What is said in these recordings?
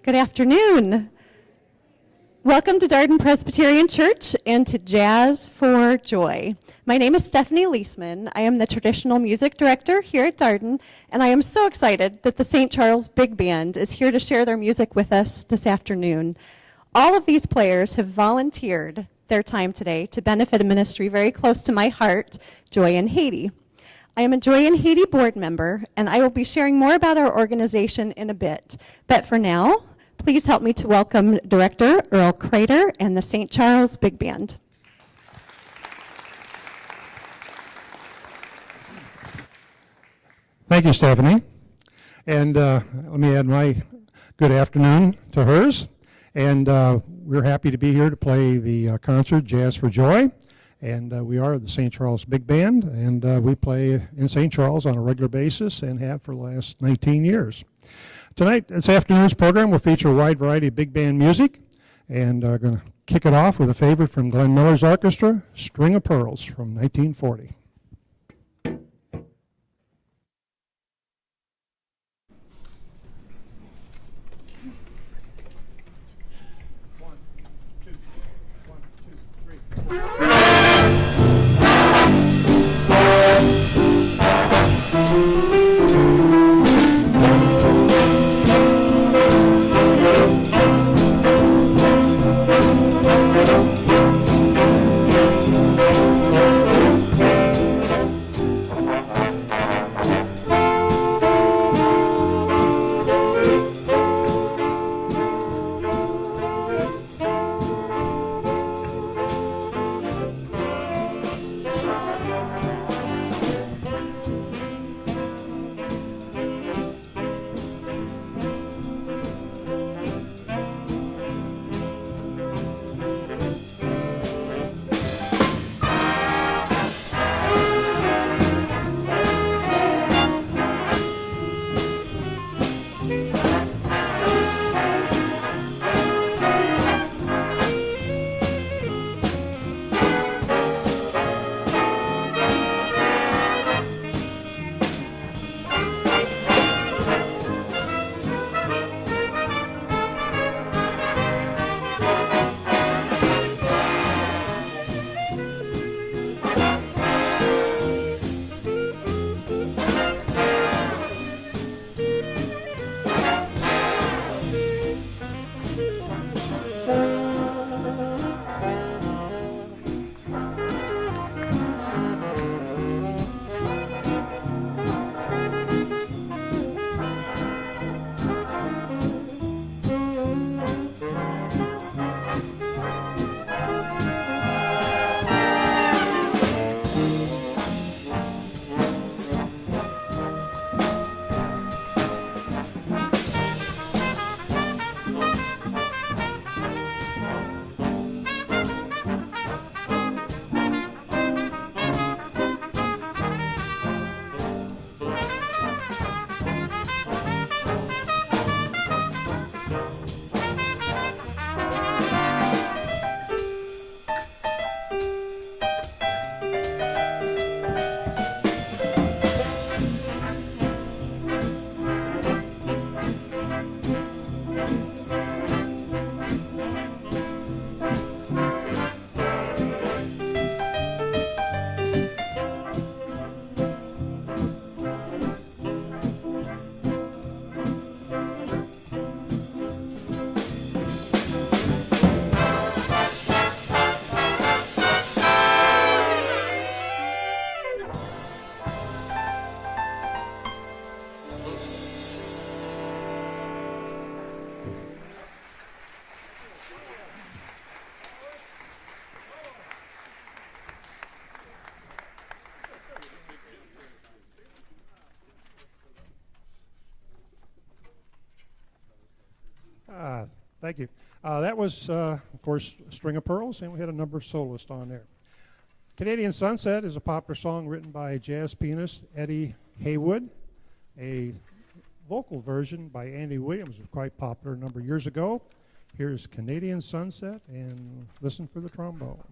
Good afternoon. Welcome to Darden Presbyterian Church and to Jazz for Joy. My name is Stephanie Leisman. I am the traditional music director here at Darden, and I am so excited that the St. Charles Big Band is here to share their music with us this afternoon. All of these players have volunteered their time today to benefit a ministry very close to my heart, Joy in Haiti. I am a Joy in Haiti board member, and I will be sharing more about our organization in a bit. But for now, please help me to welcome Director Earl Crater and the St. Charles Big Band. Thank you, Stephanie. And let me add my good afternoon to hers. And we're happy to be here to play the concert, Jazz for Joy. And we are the St. Charles Big Band, and we play in St. Charles on a regular basis and have for the last 19 years. Tonight, this afternoon's program will feature a wide variety of big band music, and I'm going to kick it off with a favorite from Glenn Miller's orchestra, String of Pearls from 1940. Thank you. That was, of course, String of Pearls, and we had a number of soloists on there. Canadian Sunset is a popular song written by jazz pianist Eddie Haywood. A vocal version by Andy Williams was quite popular a number of years ago. Here's Canadian Sunset, and listen for the trombone.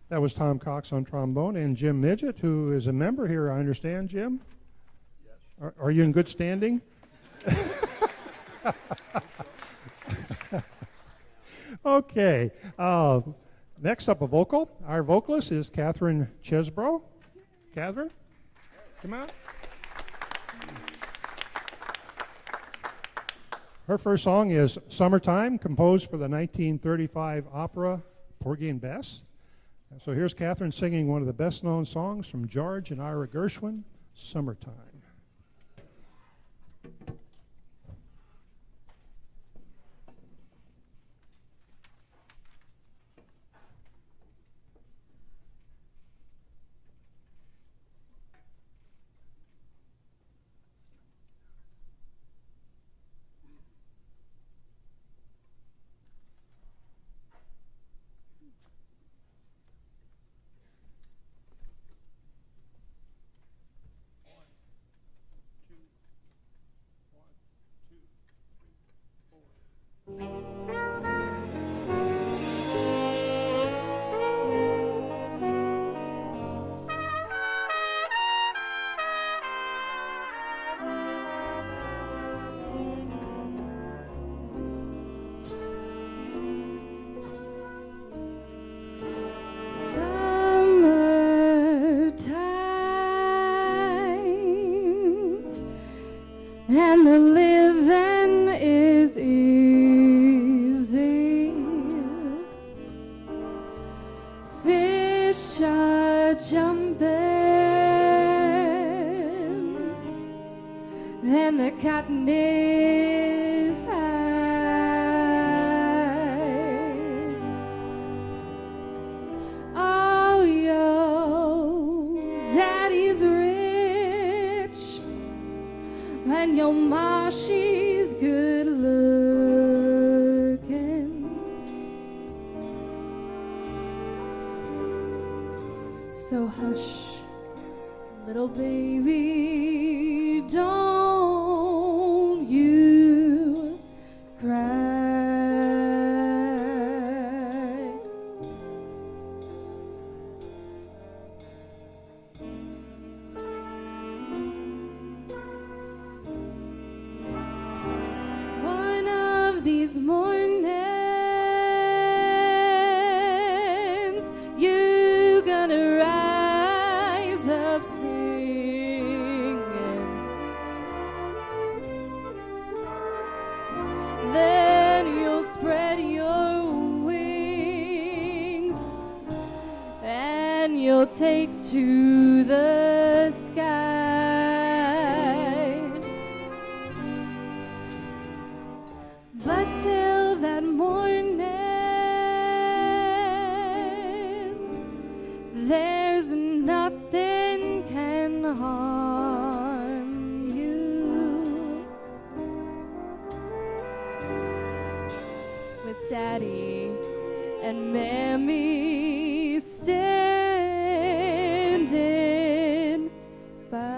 That was Tom Cox on trombone, and Jim Midget, who is a member here, I understand, Jim? Yes. Are you in good standing? Okay. Next up, a vocal. Our vocalist is Catherine Chesbro. Catherine, come on. Her first song is Summertime, composed for the 1935 opera Porgy and Bess. So here's Catherine singing one of the best-known songs from George and Ira Gershwin, Summertime. And the living is easy. Fish are jumping, and the cotton is high. Oh, yo, daddy's rich, and your ma, she's good looking. So hush, little baby, don't you cry. One of these mornings, you gonna rise up singing. Then you'll spread your wings and you'll take to the sky. But till that morning, there's nothing can harm you. With Daddy and Mammy standing by.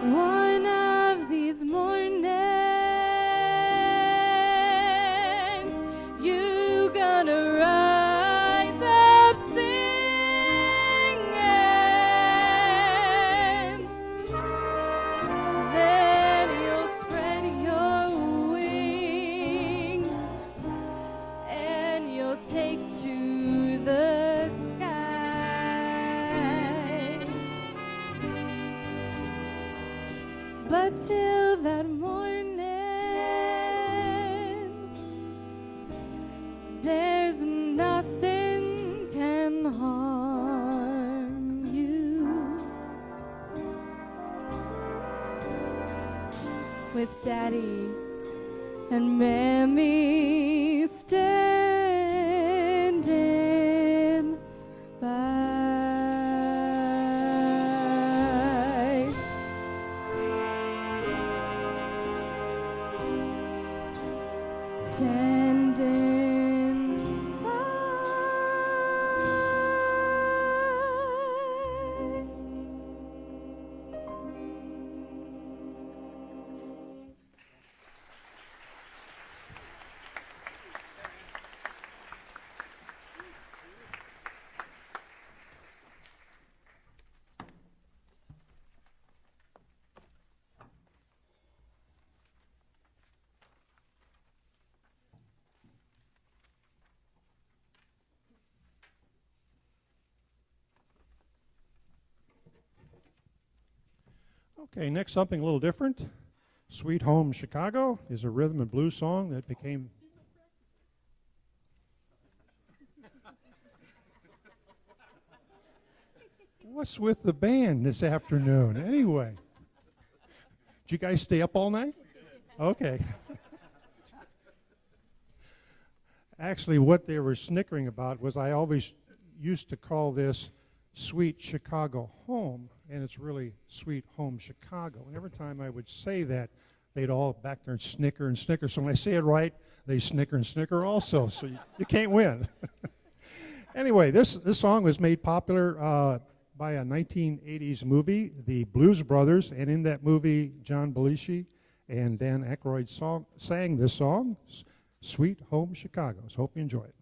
One of these mornings, but till that morning, there's nothing can harm you. With Daddy and Mammy standing by. Standing by. Okay, next something a little different. Sweet Home Chicago is a rhythm and blues song that became... What's with the band this afternoon? Anyway. Did you guys stay up all night? Okay. Actually, what they were snickering about was I always used to call this Sweet Chicago Home, and it's really Sweet Home Chicago. And every time I would say that, they'd all back there and snicker and snicker. So when I say it right, they snicker and snicker also. So you can't win. Anyway, this song was made popular by a 1980s movie, The Blues Brothers, and in that movie, John Belushi and Dan Aykroyd sang this song, Sweet Home Chicago. So hope you enjoy it.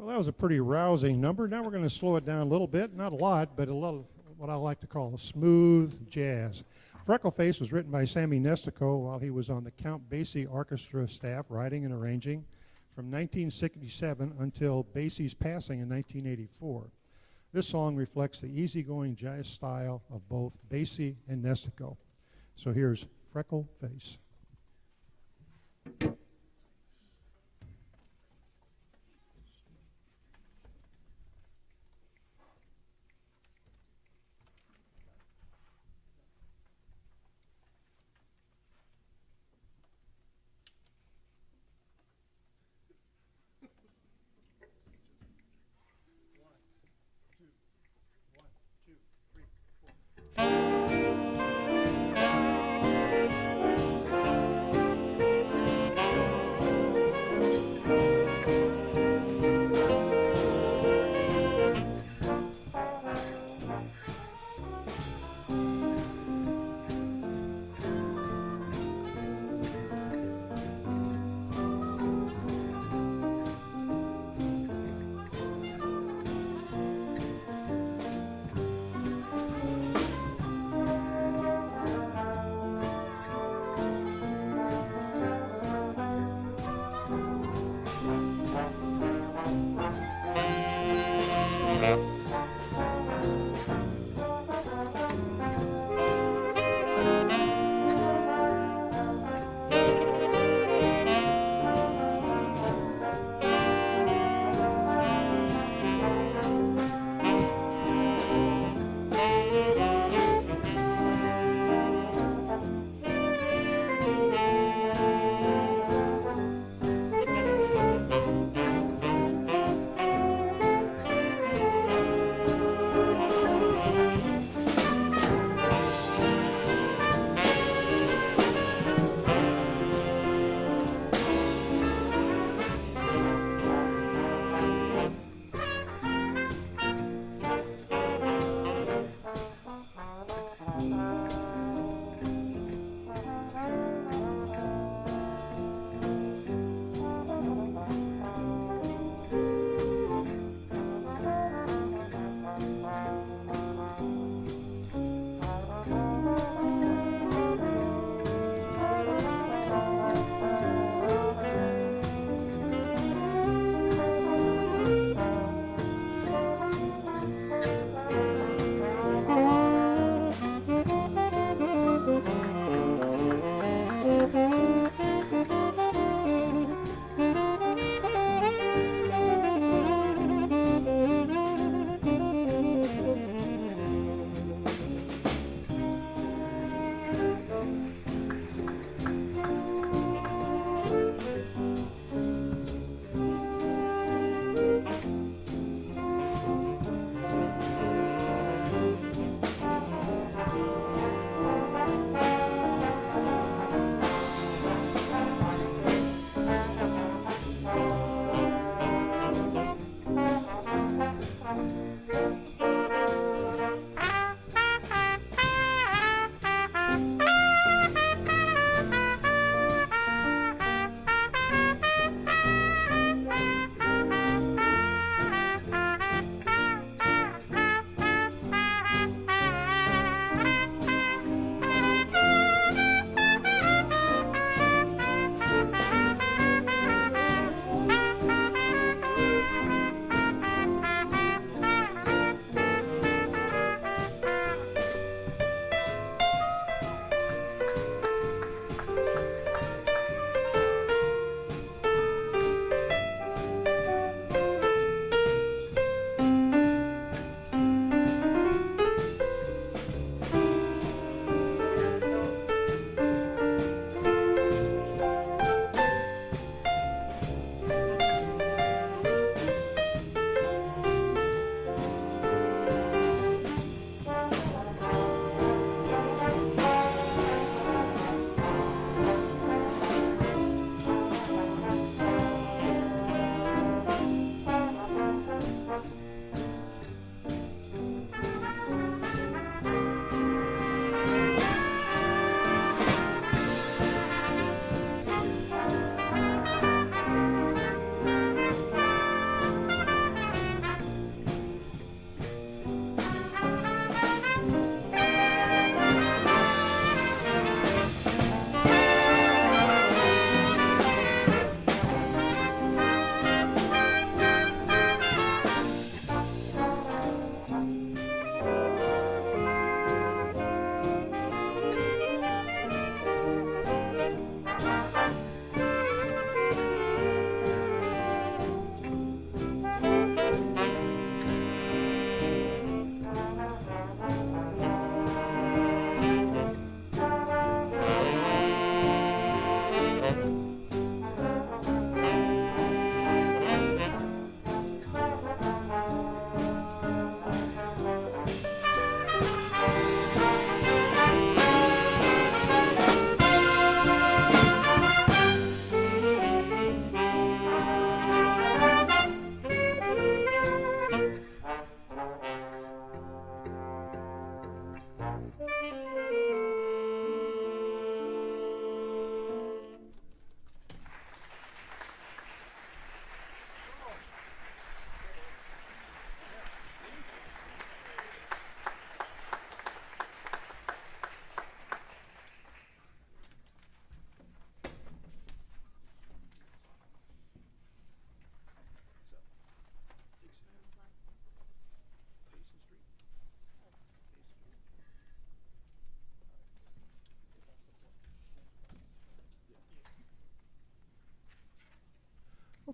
Well, that was a pretty rousing number. Now we're going to slow it down a little bit, not a lot, but a little, what I like to call smooth jazz. Freckleface was written by Sammy Nestico while he was on the Count Basie Orchestra staff, writing and arranging from 1967 until Basie's passing in 1984. This song reflects the easygoing jazz style of both Basie and Nestico. So here's Freckleface.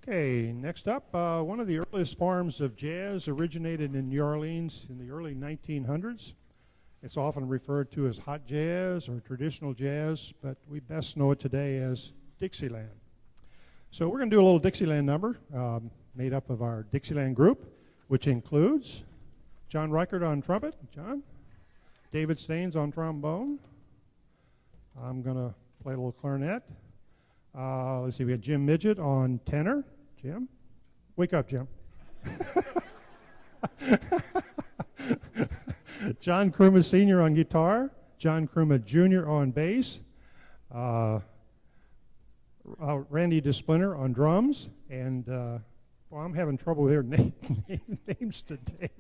Okay, next up, one of the earliest forms of jazz originated in New Orleans in the early 1900s. It's often referred to as hot jazz or traditional jazz, but we best know it today as Dixieland. So we're going to do a little Dixieland number made up of our Dixieland group, which includes John Reichert on trumpet. John. David Staines on trombone. I'm going to play a little clarinet. Let's see, we have Jim Midget on tenor. Jim? Wake up, Jim. John Kruma Sr. on guitar. John Kruma Jr. on bass. Randy DeSplinter on drums. And, well, I'm having trouble with their names today.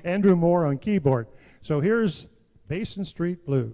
Andrew Moore on keyboard. So here's Basin Street Blues.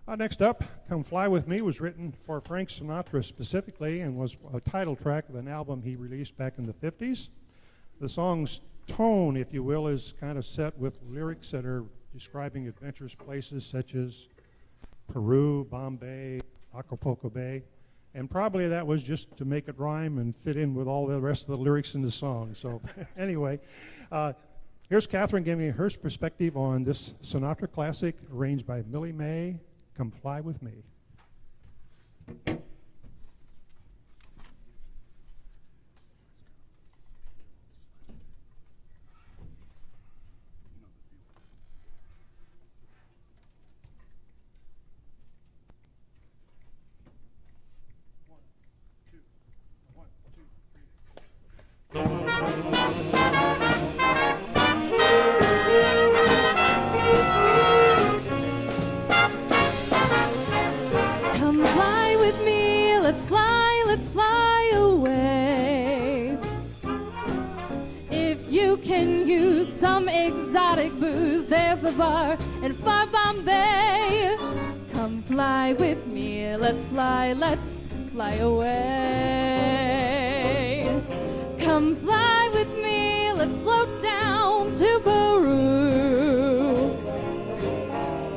Next up, Come Fly With Me was written for Frank Sinatra specifically and was a title track of an album he released back in the 50s. The song's tone, if you will, is kind of set with lyrics that are describing adventurous places such as Peru, Bombay, Acapulco Bay, and probably that was just to make it rhyme and fit in with all the rest of the lyrics in the song. So anyway, here's Catherine giving her perspective on this Sinatra classic arranged by Millie Mae, Come Fly With Me. Come fly with me, let's fly away. If you can use some exotic booze, there's a bar in far Bombay. Come fly with me, let's fly away. Come fly with me, let's float down to Peru.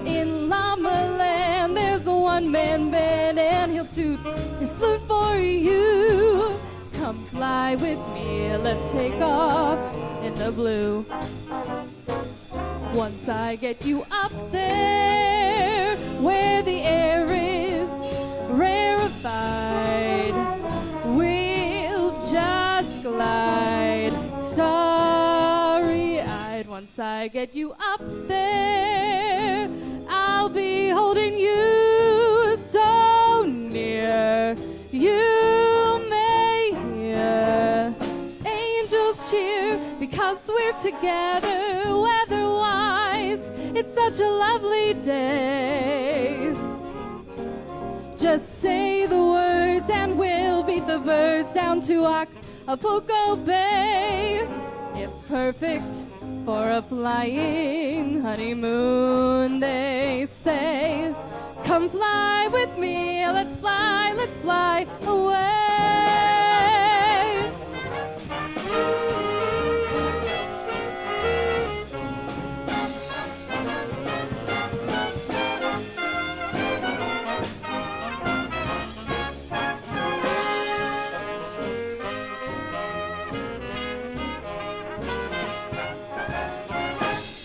In Llama Land, there's a one-man band, and he'll toot his flute for you. Come fly with me, let's take off in the blue. Once I get you up there, where the air is rarefied, we'll just glide starry-eyed. Once I get you up there, I'll be holding you so near. You may hear angels cheer because we're together weather-wise. It's such a lovely day. Just say the words and we'll beat the birds down to Acapulco Bay. It's perfect for a flying honeymoon, they say. Come fly with me, let's fly away.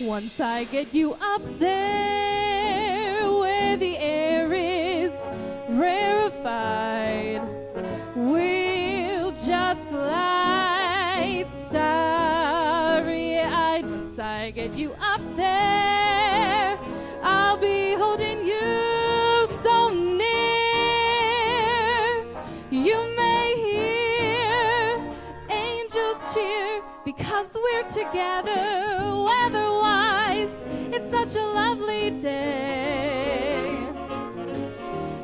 Once I get you up there, where the air is rarefied, we'll just glide starry-eyed. Once I get you up there, I'll be holding you so near. You may hear angels cheer because we're together weather-wise. It's such a lovely day.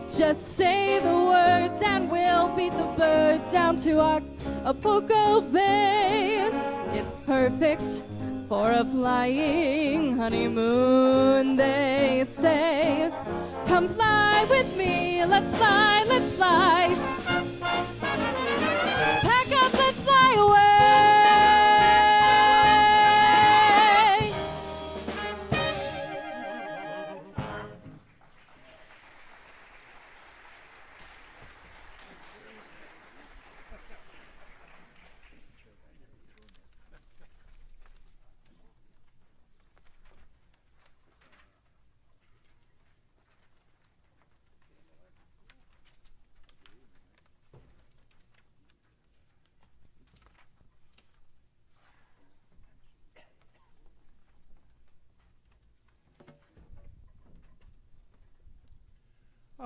Just say the words and we'll beat the birds down to Acapulco Bay. It's perfect for a flying honeymoon, they say. Come fly with me, let's fly. Pack up, let's fly away.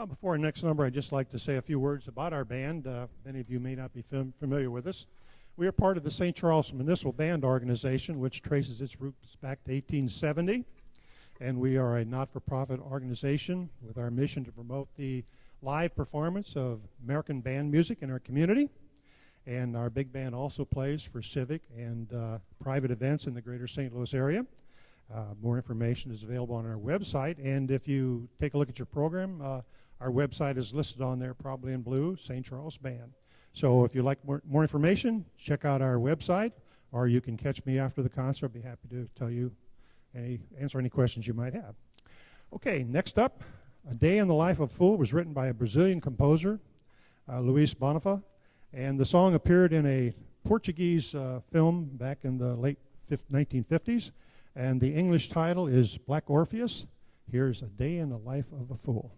Before our next number, I'd just like to say a few words about our band. Many of you may not be familiar with us. We are part of the St. Charles Municipal Band Organization, which traces its roots back to 1870. And we are a not-for-profit organization with our mission to promote the live performance of American band music in our community. And our big band also plays for civic and private events in the greater St. Louis area. More information is available on our website, and if you take a look at your program, our website is listed on there, probably in blue, St. Charles Band. So if you'd like more information, check out our website, or you can catch me after the concert. I'll be happy to tell you, answer any questions you might have. Okay, next up, A Day in the Life of a Fool was written by a Brazilian composer, Luis Bonifá, and the song appeared in a Portuguese film back in the late 1950s, and the English title is Black Orpheus. Here's A Day in the Life of a Fool.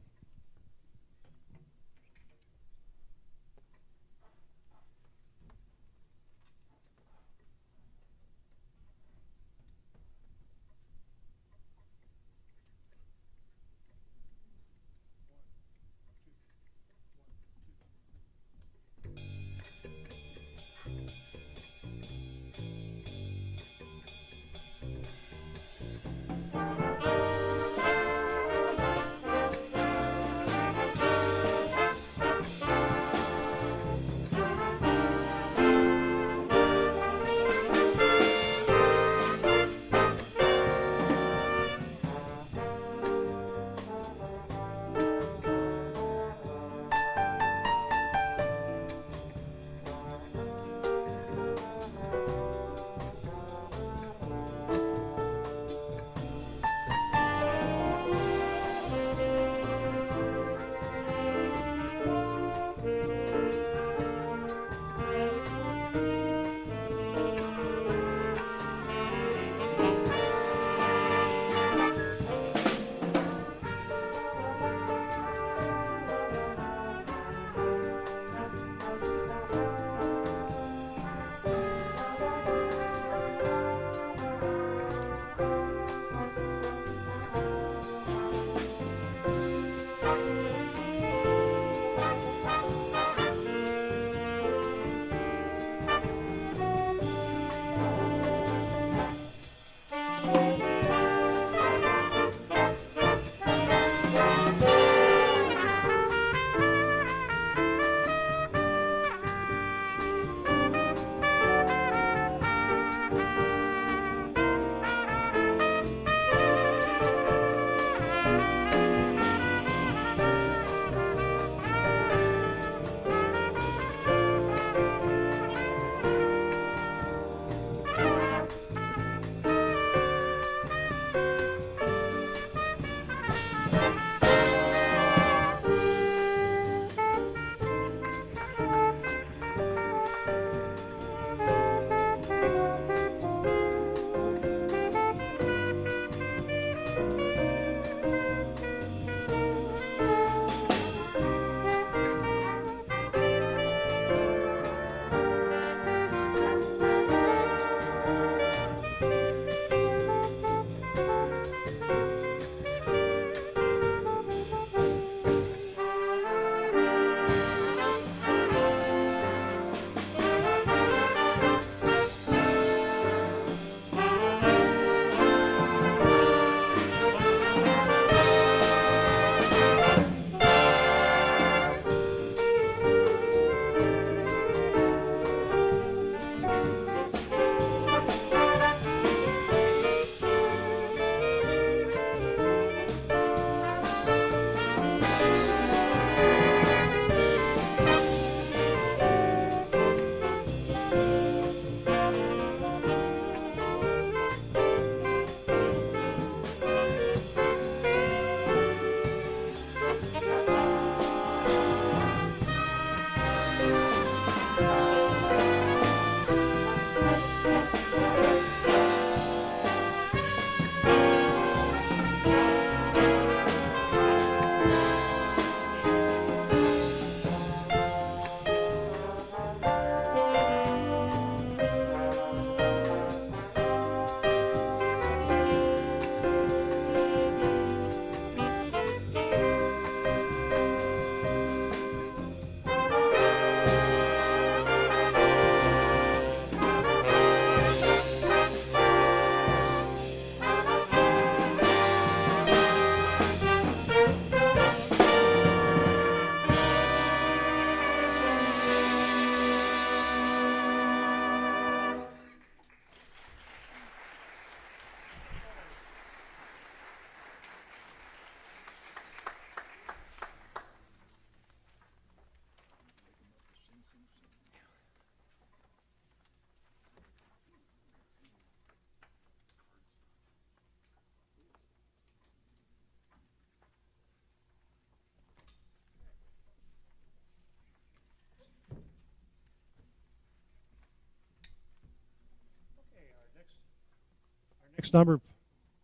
Next number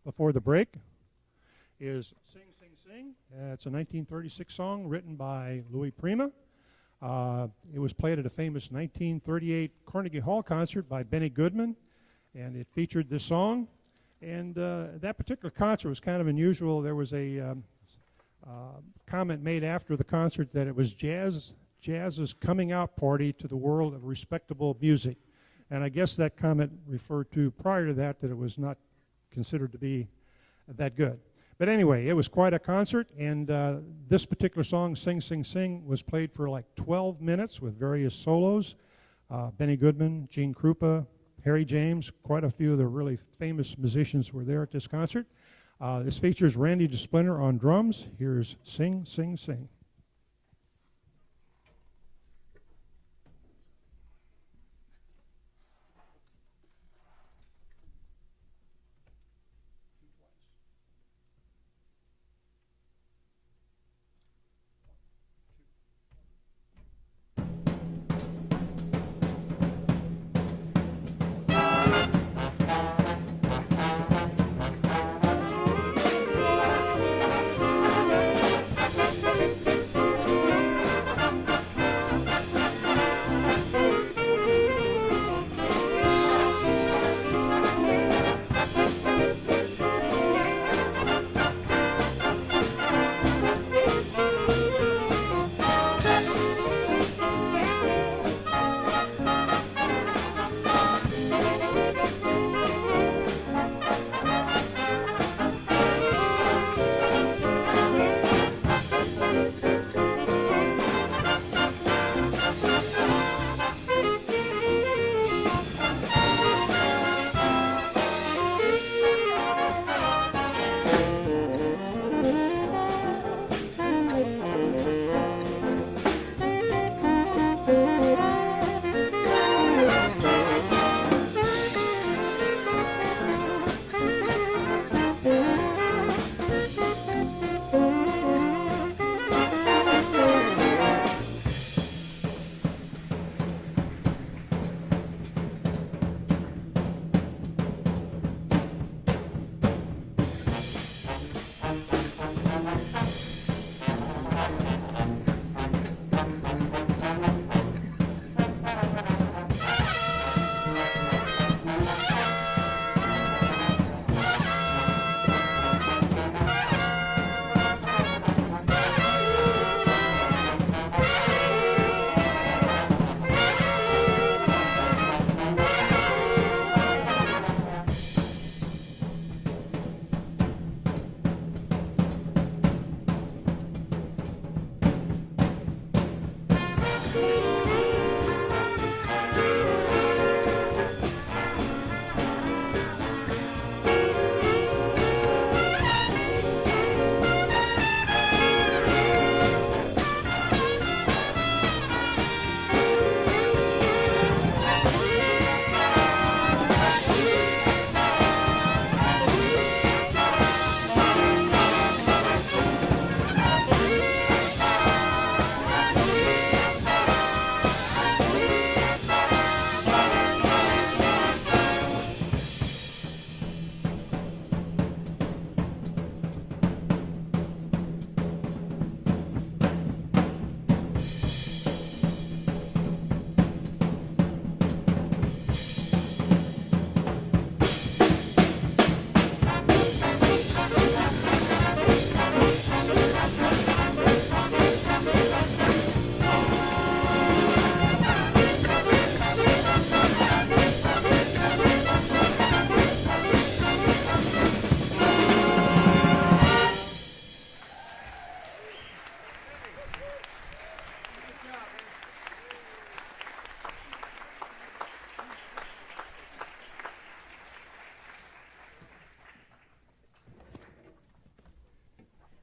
before the break is Sing, Sing, Sing. It's a 1936 song written by Louis Prima. It was played at a famous 1938 Carnegie Hall concert by Benny Goodman, and it featured this song. And that particular concert was kind of unusual. There was a comment made after the concert that it was jazz's coming out party to the world of respectable music. And I guess that comment referred to prior to that it was not considered to be that good. But anyway, it was quite a concert, and this particular song, Sing, Sing, Sing, was played for like 12 minutes with various solos. Benny Goodman, Gene Krupa, Harry James, quite a few of the really famous musicians were there at this concert. This features Randy DeSplinter on drums. Here's Sing, Sing, Sing.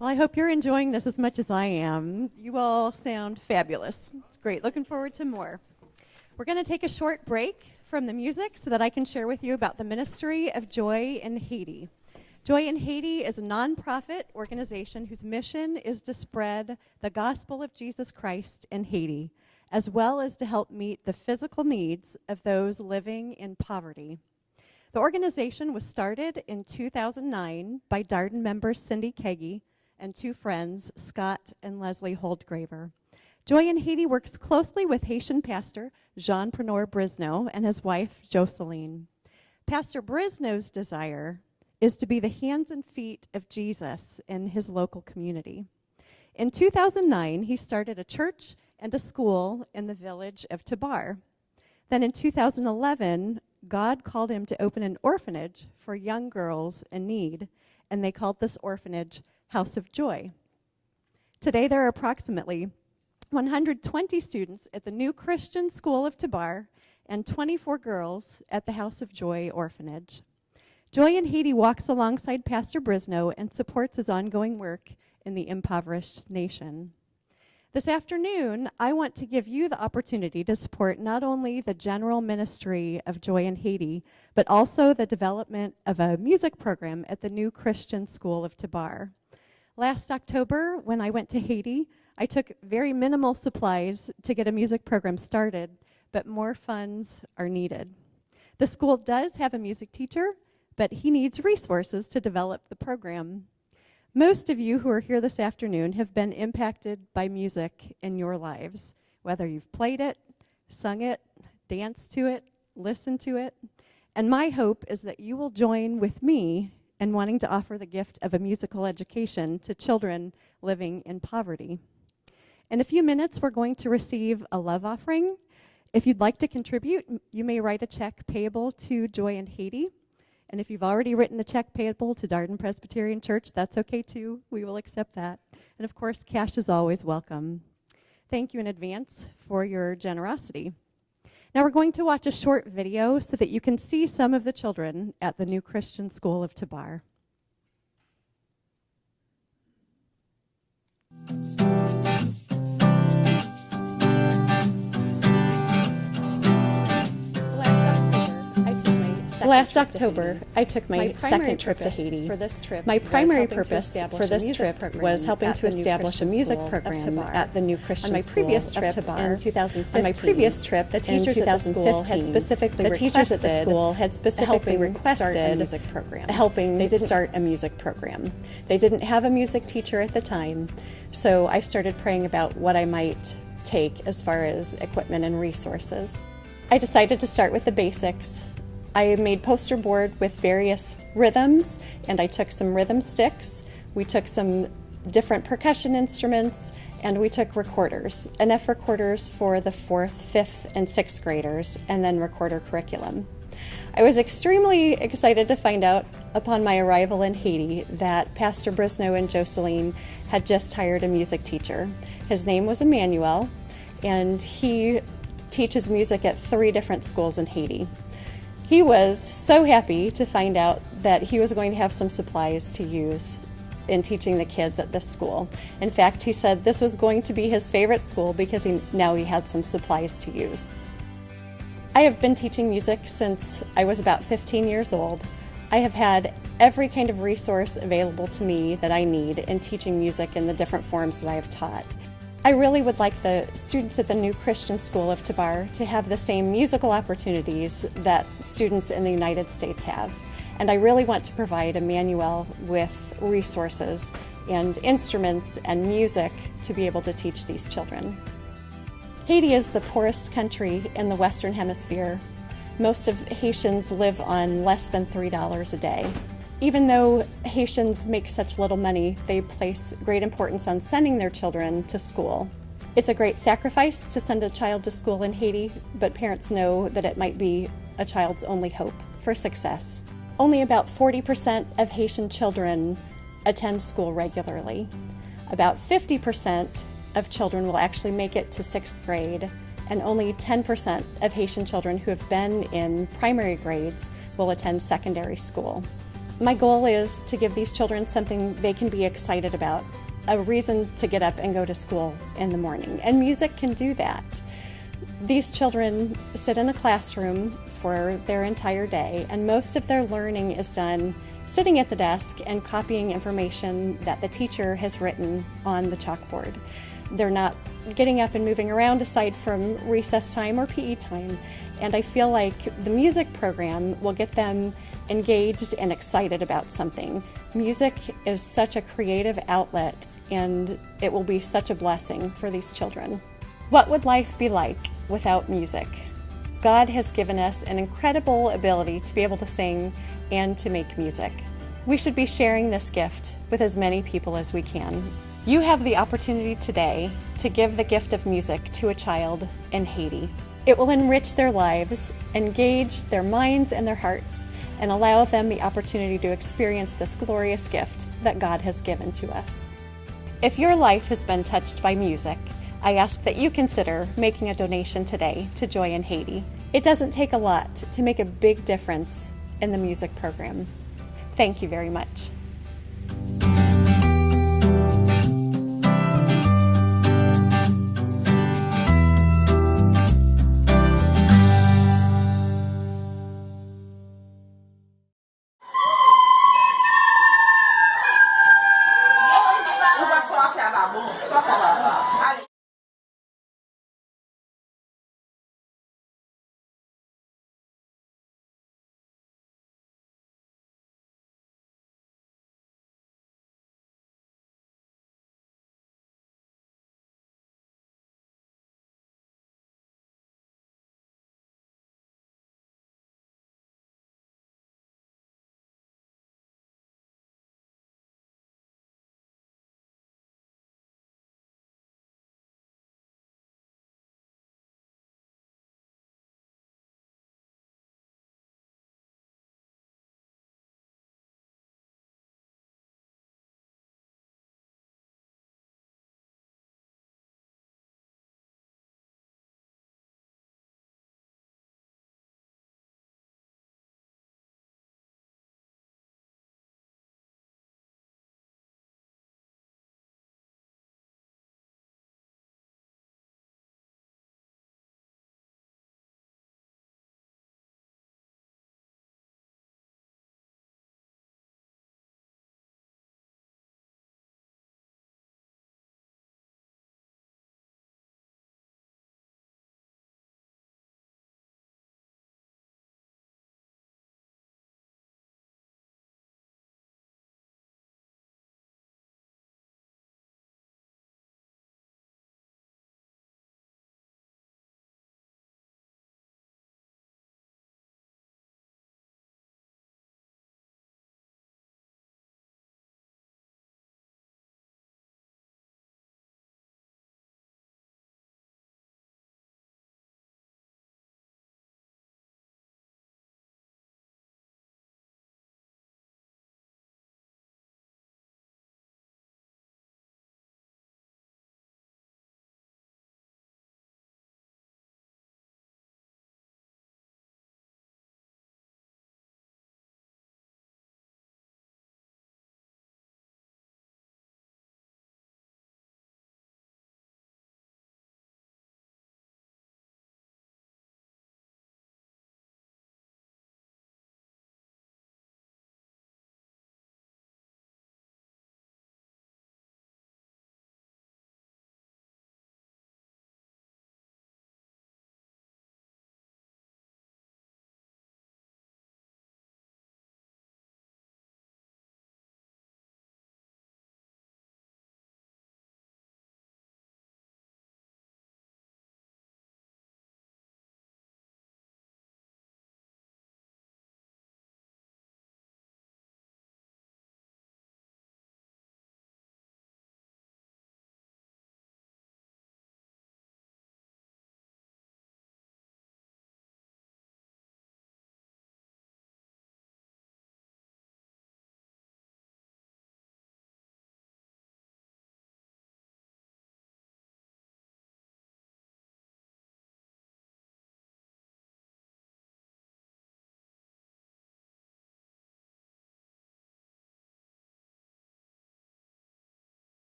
Well, I hope you're enjoying this as much as I am. You all sound fabulous. It's great. Looking forward to more. We're going to take a short break from the music so that I can share with you about the Ministry of Joy in Haiti. Joy in Haiti is a nonprofit organization whose mission is to spread the gospel of Jesus Christ in Haiti, as well as to help meet the physical needs of those living in poverty. The organization was started in 2009 by Darden members Cindy Kagi and two friends, Scott and Leslie Holdgraver. Joy in Haiti works closely with Haitian pastor Jean-Preneur Brisneau and his wife Jocelyn. Pastor Brisneau's desire is to be the hands and feet of Jesus in his local community. In 2009, he started a church and a school in the village of Tabar. Then in 2011, God called him to open an orphanage for young girls in need, and they called this orphanage House of Joy. Today, there are approximately 120 students at the New Christian School of Tabar and 24 girls at the House of Joy Orphanage. Joy in Haiti walks alongside Pastor Brisneau and supports his ongoing work in the impoverished nation. This afternoon, I want to give you the opportunity to support not only the general ministry of Joy in Haiti, but also the development of a music program at the New Christian School of Tabar. Last October, when I went to Haiti, I took very minimal supplies to get a music program started, but more funds are needed. The school does have a music teacher, but he needs resources to develop the program. Most of you who are here this afternoon have been impacted by music in your lives, whether you've played it, sung it, danced to it, listened to it. And my hope is that you will join with me in wanting to offer the gift of a musical education to children living in poverty. In a few minutes, we're going to receive a love offering. If you'd like to contribute, you may write a check payable to Joy in Haiti. And if you've already written a check payable to Darden Presbyterian Church, that's okay too. We will accept that. And of course, cash is always welcome. Thank you in advance for your generosity. Now we're going to watch a short video so that you can see some of the children at the New Christian School of Tabar. Last October, I took my second trip to Haiti. My primary purpose for this trip was helping to establish a music program at the New Christian School of Tabar. In 2015, on my previous trip, the teachers at the school had specifically requested a music program. They didn't start a music program. They didn't have a music teacher at the time, so I started praying about what I might take as far as equipment and resources. I decided to start with the basics. I made poster board with various rhythms, and I took some rhythm sticks. We took some different percussion instruments, and we took recorders, enough recorders for the 4th, 5th, and 6th graders, and then recorder curriculum. I was extremely excited to find out upon my arrival in Haiti that Pastor Brisneau and Jocelyn had just hired a music teacher. His name was Emmanuel, and he teaches music at 3 different schools in Haiti. He was so happy to find out that he was going to have some supplies to use in teaching the kids at this school. In fact, he said this was going to be his favorite school because now he had some supplies to use. I have been teaching music since I was about 15 years old. I have had every kind of resource available to me that I need in teaching music in the different forms that I have taught. I really would like the students at the New Christian School of Tabar to have the same musical opportunities that students in the United States have. And I really want to provide Emmanuel with resources and instruments and music to be able to teach these children. Haiti is the poorest country in the Western Hemisphere. Most of Haitians live on less than $3 a day. Even though Haitians make such little money, they place great importance on sending their children to school. It's a great sacrifice to send a child to school in Haiti, but parents know that it might be a child's only hope for success. Only about 40% of Haitian children attend school regularly. About 50% of children will actually make it to 6th grade, and only 10% of Haitian children who have been in primary grades will attend secondary school. My goal is to give these children something they can be excited about, a reason to get up and go to school in the morning, and music can do that. These children sit in a classroom for their entire day, and most of their learning is done sitting at the desk and copying information that the teacher has written on the chalkboard. They're not getting up and moving around aside from recess time or PE time. And I feel like the music program will get them engaged and excited about something. Music is such a creative outlet, and it will be such a blessing for these children. What would life be like without music? God has given us an incredible ability to be able to sing and to make music. We should be sharing this gift with as many people as we can. You have the opportunity today to give the gift of music to a child in Haiti. It will enrich their lives, engage their minds and their hearts, and allow them the opportunity to experience this glorious gift that God has given to us. If your life has been touched by music, I ask that you consider making a donation today to Joy in Haiti. It doesn't take a lot to make a big difference in the music program. Thank you very much.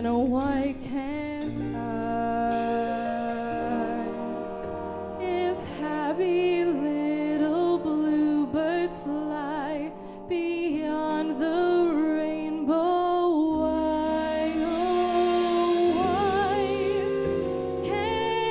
then why can't I? If happy little bluebirds fly beyond the rainbow, why, oh, why can't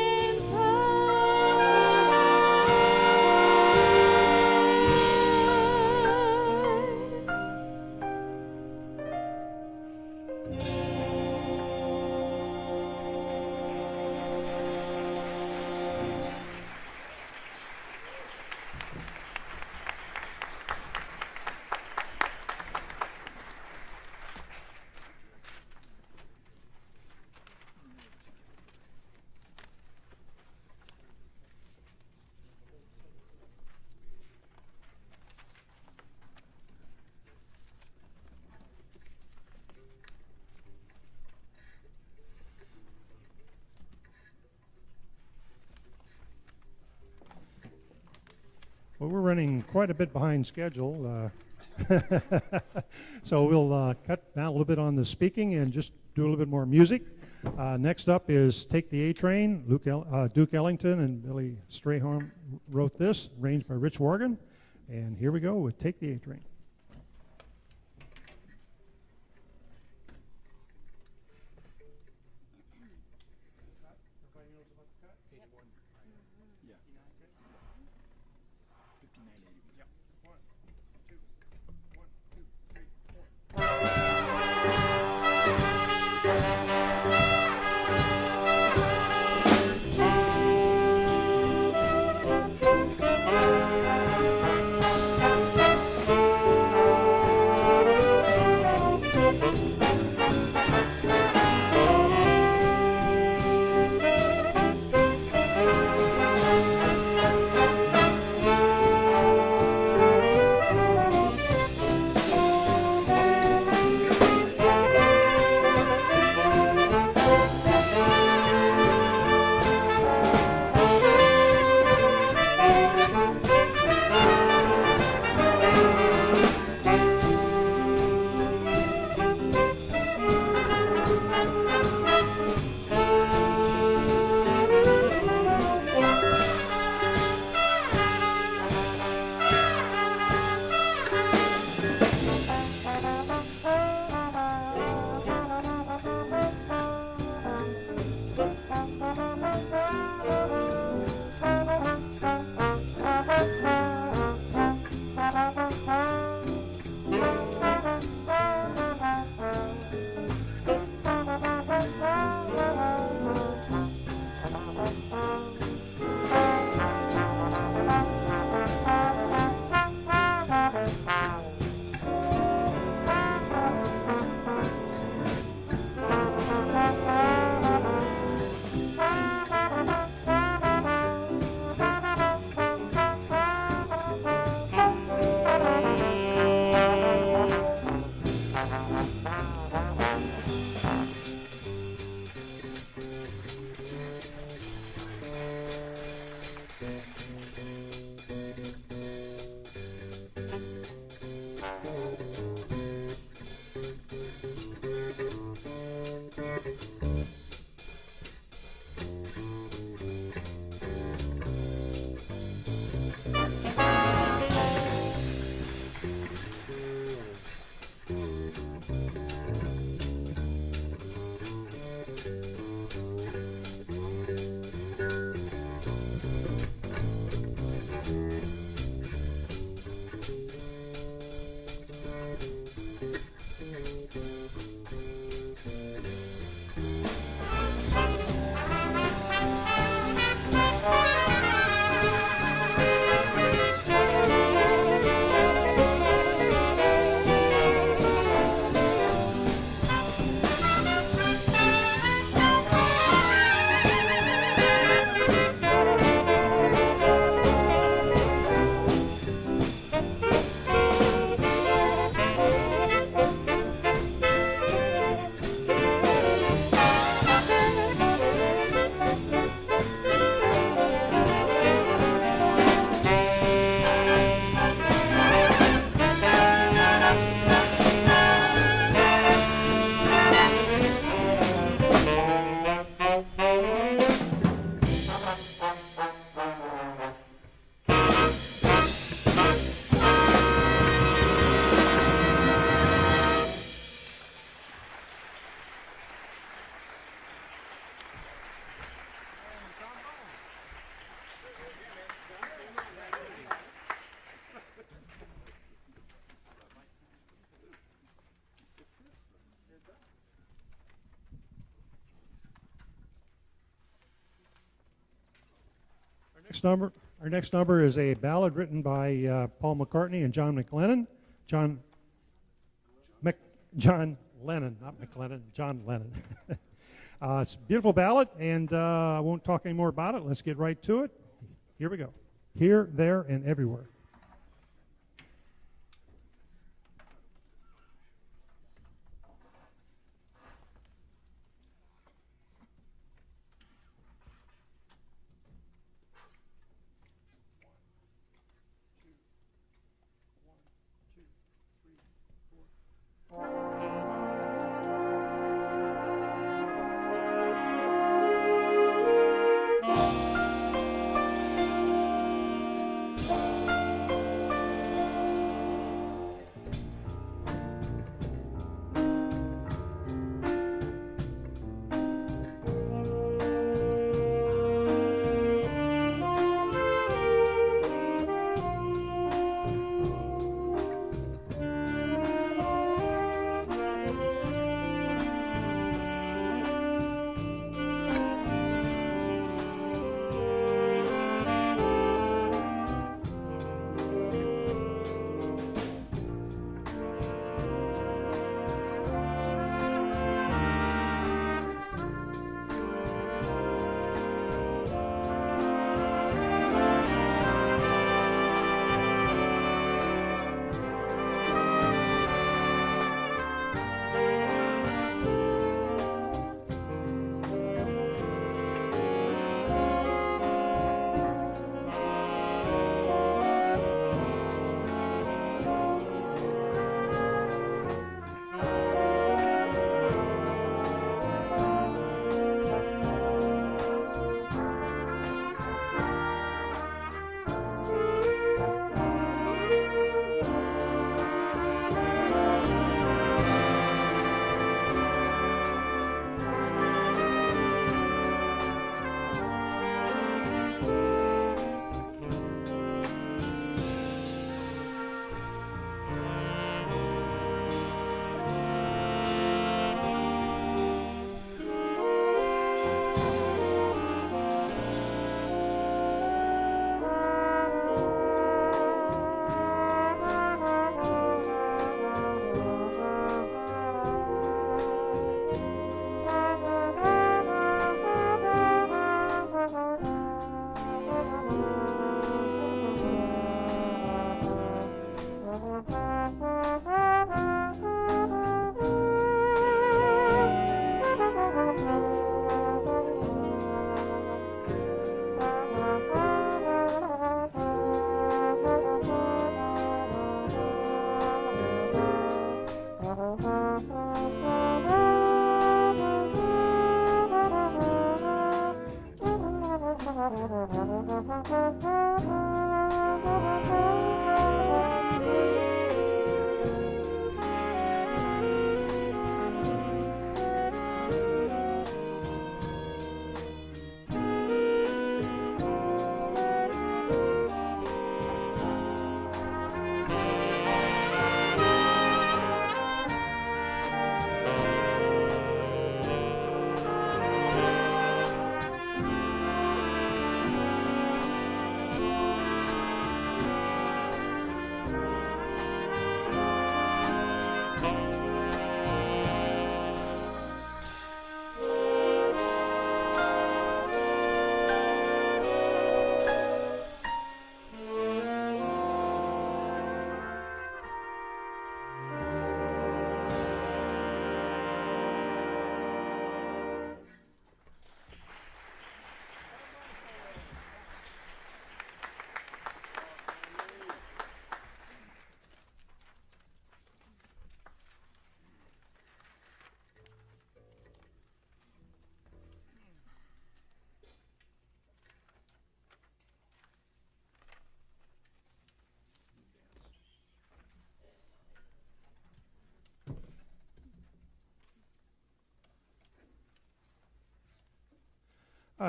Well, we're running quite a bit behind schedule, so we'll cut down a little bit on the speaking and just do a little bit more music. Next up is Take the A Train. Duke Ellington and Billy Strayhorn wrote this, arranged by Rich Worgan. And here we go with Take the A Train. Our next number is a ballad written by Paul McCartney and John McLennan. John Lennon, not McLennan, John Lennon. It's a beautiful ballad, and I won't talk any more about it. Let's get right to it. Here we go. Here, there, and everywhere.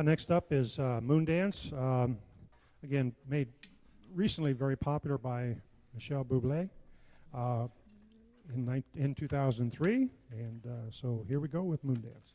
Next up is Moondance. Again, made recently very popular by Michel Bublé in 2003. And so here we go with Moondance.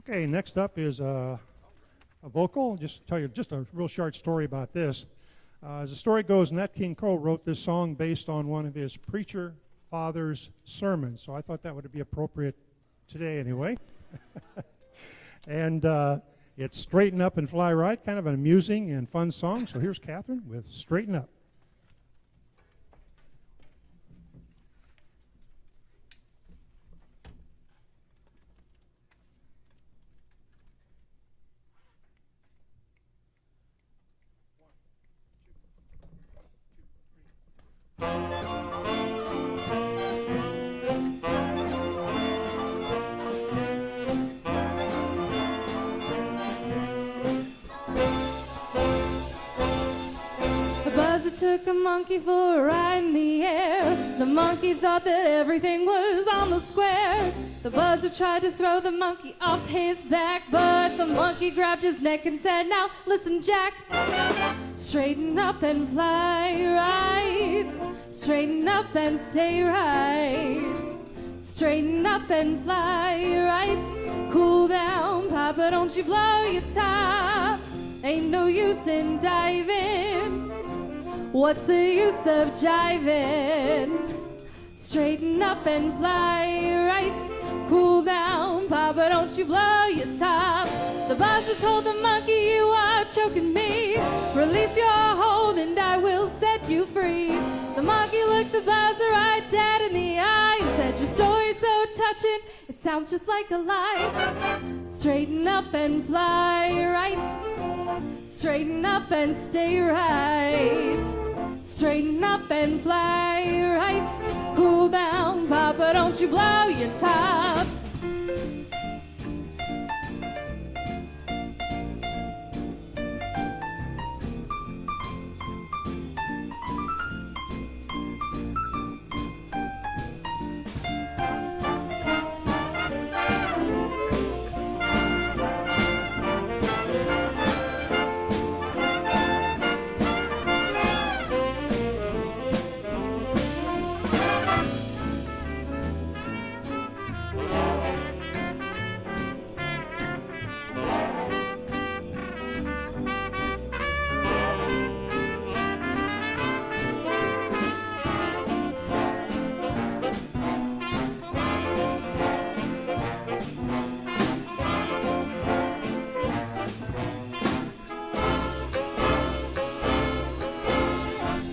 Okay, next up is a vocal. Just tell you just a real short story about this. As the story goes, Nat King Cole wrote this song based on one of his preacher father's sermons. So I thought that would be appropriate today anyway. And it's Straighten Up and Fly Right, kind of an amusing and fun song. So here's Catherine with Straighten Up. Took a monkey for a ride in the air. The monkey thought that everything was on the square. The buzzer tried to throw the monkey off his back, but the monkey grabbed his neck and said, "Now listen, Jack, straighten up and fly right. Straighten up and stay right. Straighten up and fly right. Cool down, Papa, don't you blow your top. Ain't no use in diving. What's the use of jiving? Straighten up and fly right. Cool down, Papa, don't you blow your top. The buzzer told the monkey, you are choking me. Release your hold and I will set you free. The monkey looked the buzzer right dead in the eye and said, your story's so touching, it sounds just like a lie. Straighten up and fly right. Straighten up and stay right. Straighten up and fly right. Cool down, Papa, don't you blow your top.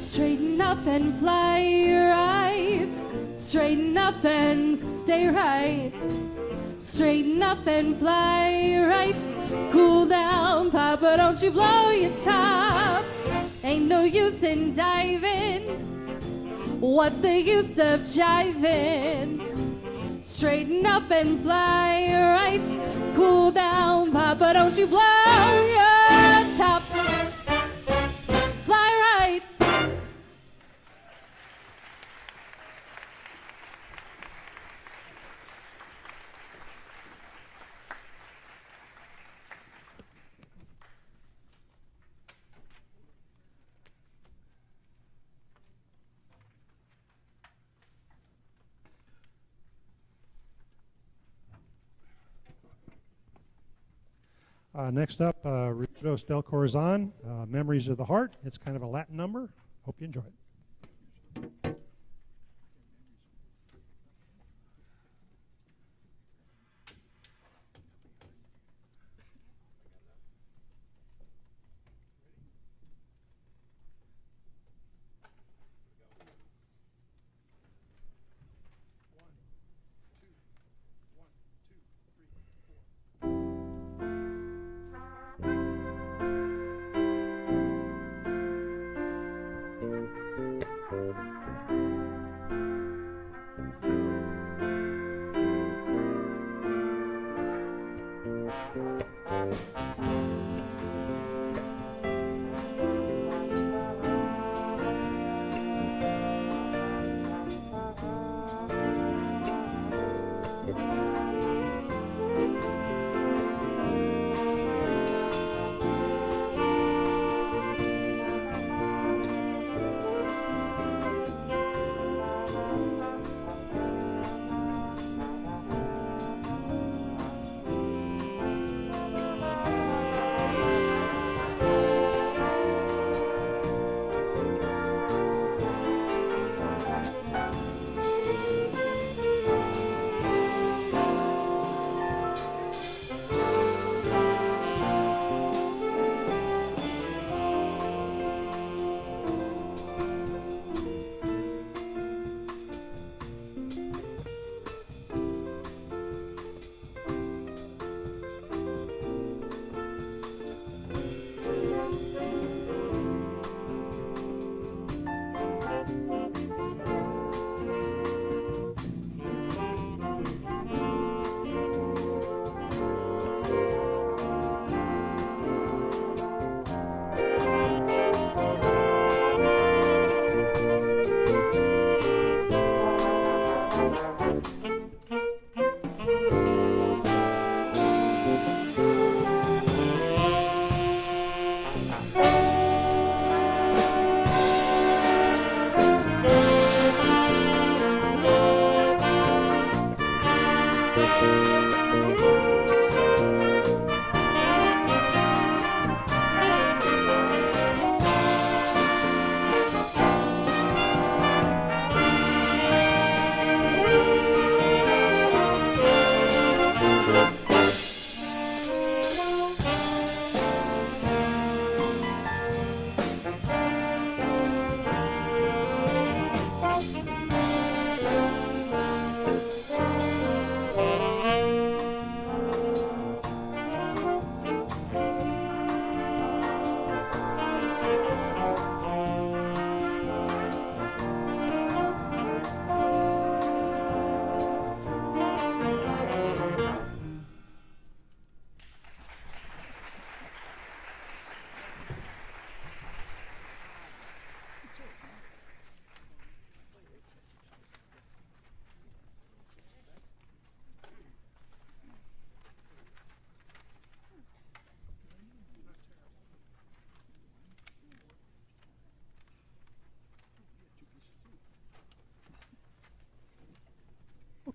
Straighten up and fly right. Straighten up and stay right. Straighten up and fly right. Cool down, Papa, don't you blow your top. Ain't no use in diving. What's the use of jiving? Straighten up and fly right. Cool down, Papa, don't you blow your top. Fly right. Next up, Reduos del Corazon, Memories of the Heart. It's kind of a Latin number. Hope you enjoy it.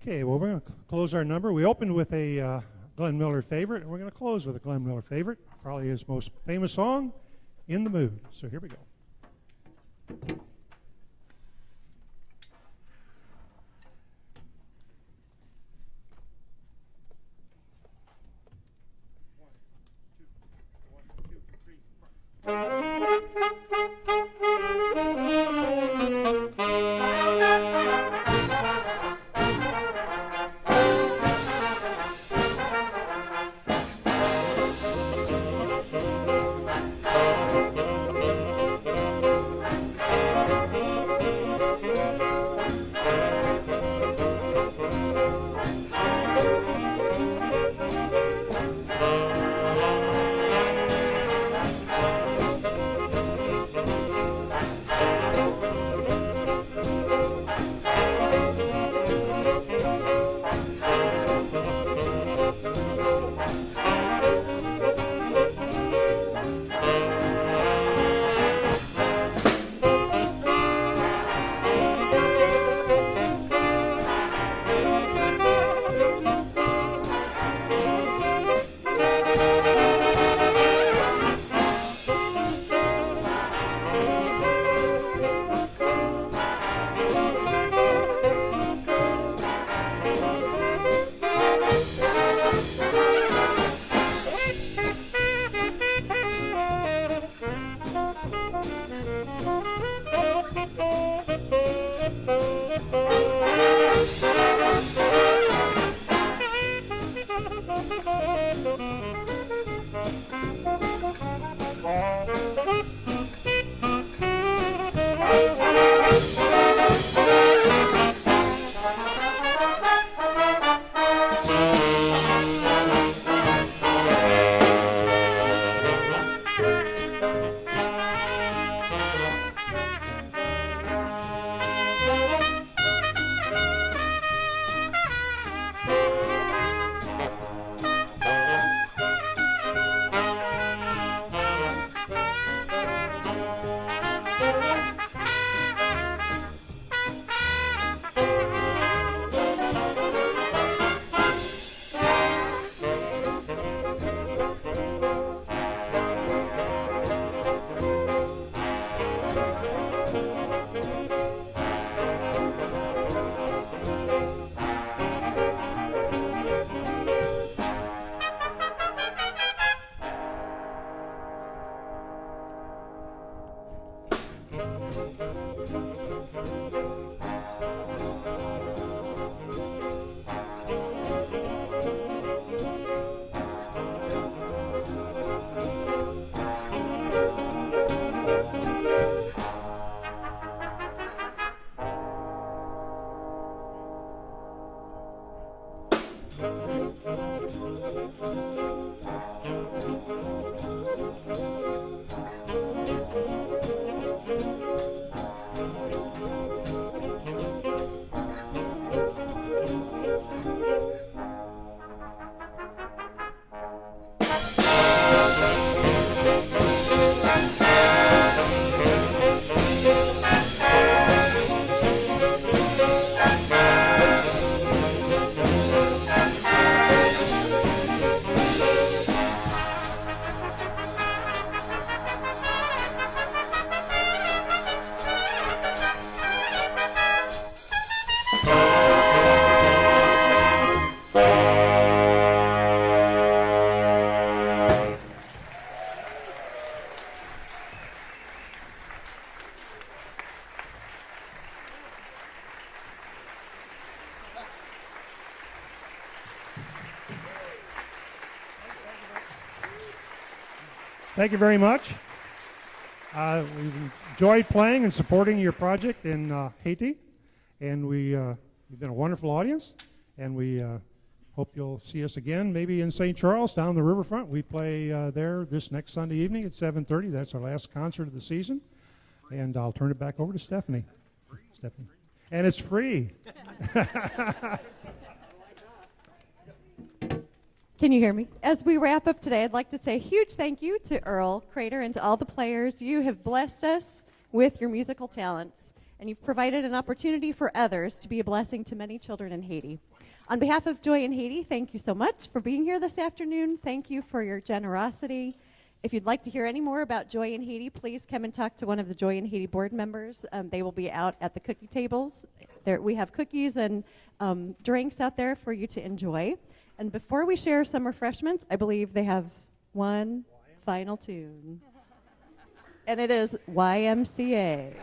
Okay, well, we're going to close our number. We opened with a Glenn Miller favorite, and we're going to close with a Glenn Miller favorite, probably his most famous song, In the Mood. So here we go. Thank you very much. We've enjoyed playing and supporting your project in Haiti, and you've been a wonderful audience, and we hope you'll see us again, maybe in St. Charles down the riverfront. We play there this next Sunday evening at 7:30. That's our last concert of the season, and I'll turn it back over to Stephanie. Stephanie. And it's free. Can you hear me? As we wrap up today, I'd like to say a huge thank you to Earl Crater and to all the players. You have blessed us with your musical talents, and you've provided an opportunity for others to be a blessing to many children in Haiti. On behalf of Joy in Haiti, thank you so much for being here this afternoon. Thank you for your generosity. If you'd like to hear any more about Joy in Haiti, please come and talk to one of the Joy in Haiti board members. They will be out at the cookie tables. We have cookies and drinks out there for you to enjoy. And before we share some refreshments, I believe they have one final tune. And it is YMCA.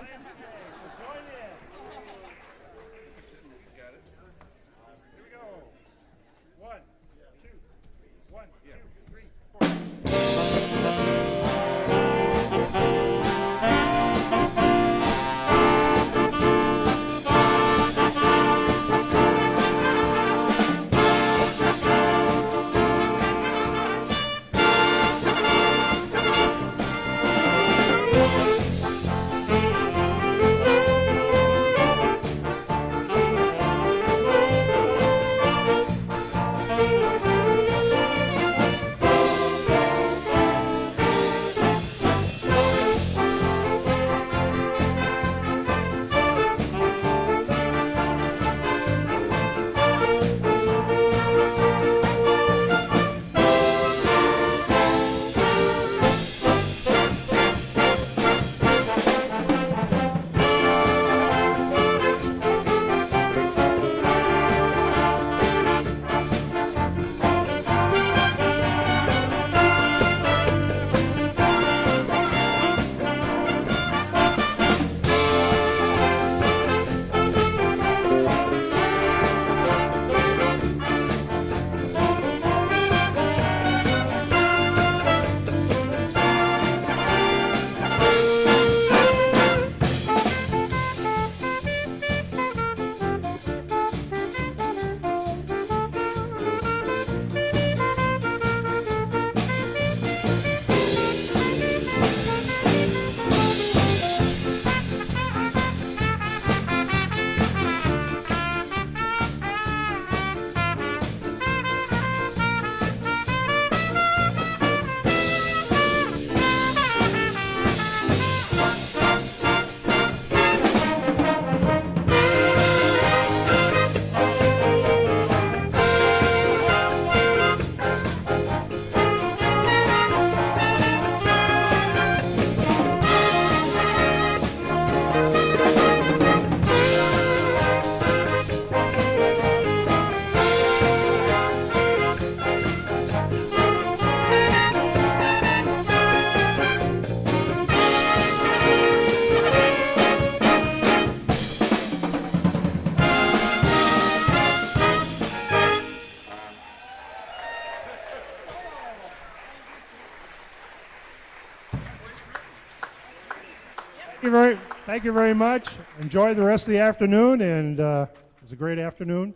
Thank you very much. Enjoy the rest of the afternoon, and it was a great afternoon.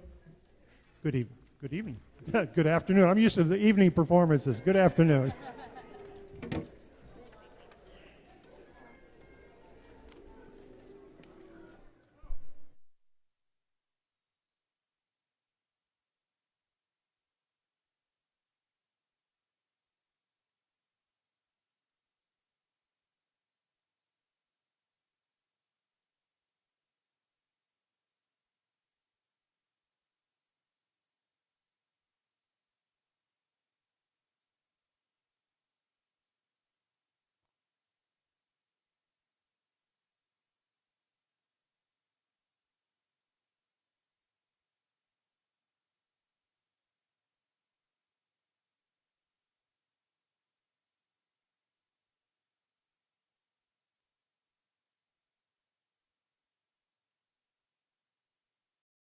Good evening. Good afternoon. I'm used to the evening performances. Good afternoon.